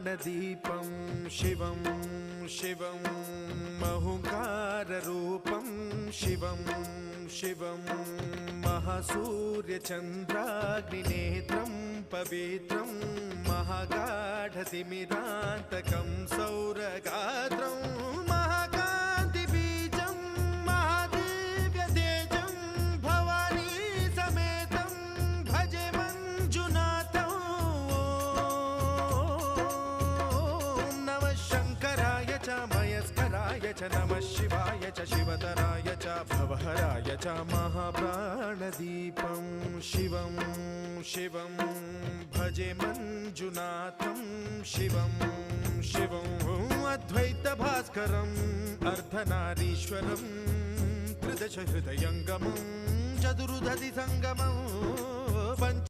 महाप्राणदीपं शिवं शिवं महुङ्काररूपं शिवं शिवं महासूर्यचन्द्राग्निनेत्रं पवित्रं महागाढतिमिरान्तकं सौरगात्रं महाकान्तिबीजं महादिव्यतेजं भवानी समेतं भजे मञ्जुनाथं। ॐ नमः शङ्कराय च मयस्कराय च नमः शिवाय च शिवतराय च भवहराय च महाप्राणदीपं शिवं शिवं भजे मञ्जुनाथं शिवं शिवं अद्वैतभास्करम् अर्धनारीश्वरं त्रिदश हृदयङ्गमं चतुर्दधि सङ्गमं पञ्च